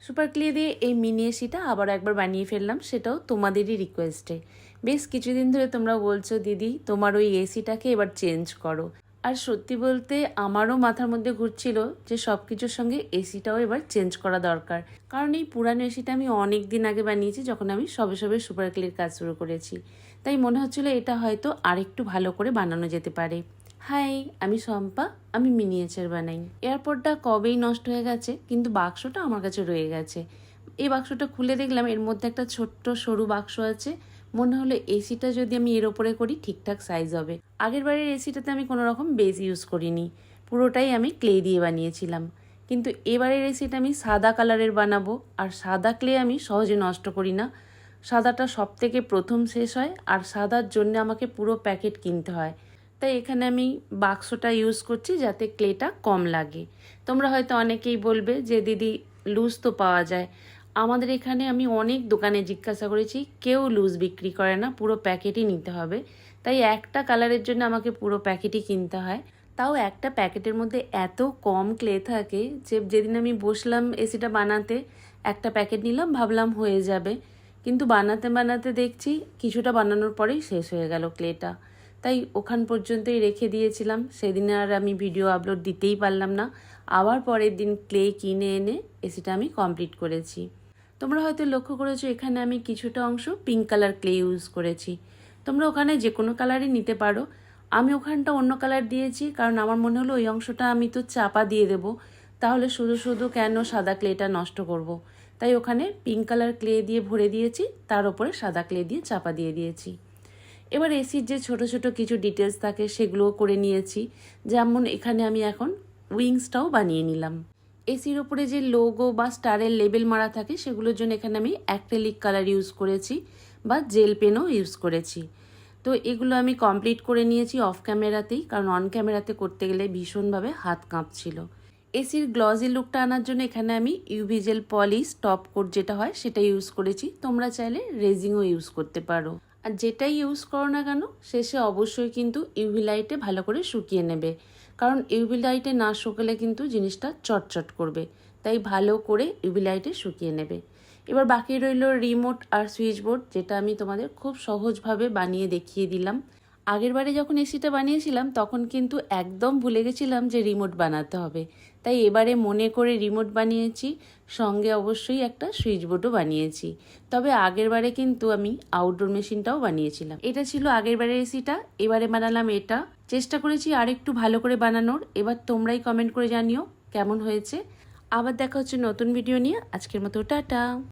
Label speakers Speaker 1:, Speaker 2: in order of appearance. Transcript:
Speaker 1: Super clay দিয়ে এই mini এসিটা আবার একবার বানিয়ে ফেললাম, সেটাও তোমাদেরই রিকোয়েস্টে। বেশ কিছুদিন ধরে তোমরা বলছো দিদি তোমার ওই এসিটাকে এবার চেঞ্জ করো। আর সত্যি বলতে আমারও মাথার মধ্যে ঘুরছিল যে সব কিছুর সঙ্গে এসিটাও এবার চেঞ্জ করা দরকার। কারণ এই পুরানো এসিটা আমি অনেক দিন আগে বানিয়েছি, যখন আমি সবে সবে সুপার ক্লের কাজ শুরু করেছি। তাই মনে হচ্ছিল এটা হয়তো আরেকটু ভালো করে বানানো যেতে পারে। হাই, আমি শম্পা, আমি মিনিয়েচার বানাই। এয়ারপোর্টটা কবেই নষ্ট হয়ে গেছে, কিন্তু বাক্সটা আমার কাছে রয়ে গেছে। এই বাক্সটা খুলে দেখলাম এর মধ্যে একটা ছোট্ট সরু বাক্স আছে। মনে হলো এসিটা যদি আমি এর ওপরে করি ঠিকঠাক সাইজ হবে। আগের বারের এসিটাতে আমি কোনো রকম বেস ইউজ করিনি, পুরোটাই আমি ক্লে দিয়ে বানিয়েছিলাম। কিন্তু এবারের এসিটা আমি সাদা কালারের বানাবো, আর সাদা ক্লে আমি সহজে নষ্ট করি না। সাদাটা সব থেকে প্রথম শেষ হয়, আর সাদার জন্য আমাকে পুরো প্যাকেট কিনতে হয়। তাই এখানে আমি বাক্সটা ইউজ করছি যাতে ক্লেটা কম লাগে। তোমরা হয়তো অনেকেই বলবে যে দিদি লুজ তো পাওয়া যায়। আমাদের এখানে আমি অনেক দোকানে জিজ্ঞাসা করেছি, কেউ লুজ বিক্রি করে না, পুরো প্যাকেটই নিতে হবে। তাই একটা কালারের জন্য আমাকে পুরো প্যাকেটই কিনতে হয়। তাও একটা প্যাকেটের মধ্যে এত কম ক্লে থাকে যে যেদিন আমি বসলাম এসিটা বানাতে, একটা প্যাকেট নিলাম, ভাবলাম হয়ে যাবে। কিন্তু বানাতে বানাতে দেখছি কিছুটা বানানোর পরেই শেষ হয়ে গেল ক্লেটা। তাই ওখান পর্যন্তই রেখে দিয়েছিলাম। সেদিন আর আমি ভিডিও আপলোড দিতেই পারলাম না। আবার পরের দিন ক্লে কিনে এনে এসিটা আমি কমপ্লিট করেছি। তোমরা হয়তো লক্ষ্য করেছো এখানে আমি কিছুটা অংশ পিঙ্ক কালার ক্লে ইউজ করেছি। তোমরা ওখানে যে কোনো কালারই নিতে পারো। আমি ওখানটা অন্য কালার দিয়েছি কারণ আমার মনে হলো ওই অংশটা আমি তো চাপা দিয়ে দেবো, তাহলে শুধু শুধু কেন সাদা ক্লেটা নষ্ট করব। তাই ওখানে পিঙ্ক কালার ক্লে দিয়ে ভরে দিয়েছি, তার উপরে সাদা ক্লে দিয়ে চাপা দিয়ে দিয়েছি। এবার এসির যে ছোট ছোট কিছু ডিটেলস থাকে সেগুলোও করে নিয়েছি। যেমন এখানে আমি এখন উইংসটাও বানিয়ে নিলাম। এসির ওপরে যে লোগো বা স্টারের লেবেল মারা থাকে সেগুলোর জন্য এখানে আমি অ্যাক্রিলিক কালার ইউজ করেছি বা জেল পেনও ইউজ করেছি। তো এগুলো আমি কমপ্লিট করে নিয়েছি অফ ক্যামেরাতেই, কারণ অন ক্যামেরাতে করতে গেলে ভীষণভাবে হাত কাঁপছিল। এসির গ্লজি লুকটা আনার জন্য এখানে আমি UV gel polish top coat যেটা হয় সেটা ইউজ করেছি। তোমরা চাইলে রেজিংও ইউজ করতে পারো। আর যেটাই ইউজ করো না কেন শেষে অবশ্যই কিন্তু ইউভি লাইটে ভালো করে শুকিয়ে নেবে, কারণ ইউভি লাইটে না শুকালে কিন্তু জিনিসটা চটচট করবে। তাই ভালো করে ইউভি লাইটে শুকিয়ে নেবে। এবার বাকি রইল রিমোট আর সুইচ বোর্ড, যেটা আমি তোমাদের খুব সহজভাবে বানিয়ে দেখিয়ে দিলাম। আগের বারে যখন এসিটা বানিয়েছিলাম তখন কিন্তু একদম ভুলে গেছিলাম যে রিমোট বানাতে হবে। তাই এবারে মনে করে রিমোট বানিয়েছি, সঙ্গে অবশ্যই একটা সুইচ বোর্ডও বানিয়েছি। তবে আগের বারে কিন্তু আমি আউটডোর মেশিনটাও বানিয়েছিলাম। এটা ছিল আগের বারের এসিটা, এবারে বানালাম এটা। চেষ্টা করেছি আর একটু ভালো করে বানানোর। এবার তোমরাই কমেন্ট করে জানিও কেমন হয়েছে। আবার দেখা হচ্ছে নতুন ভিডিও নিয়ে। আজকের মতো টাটা।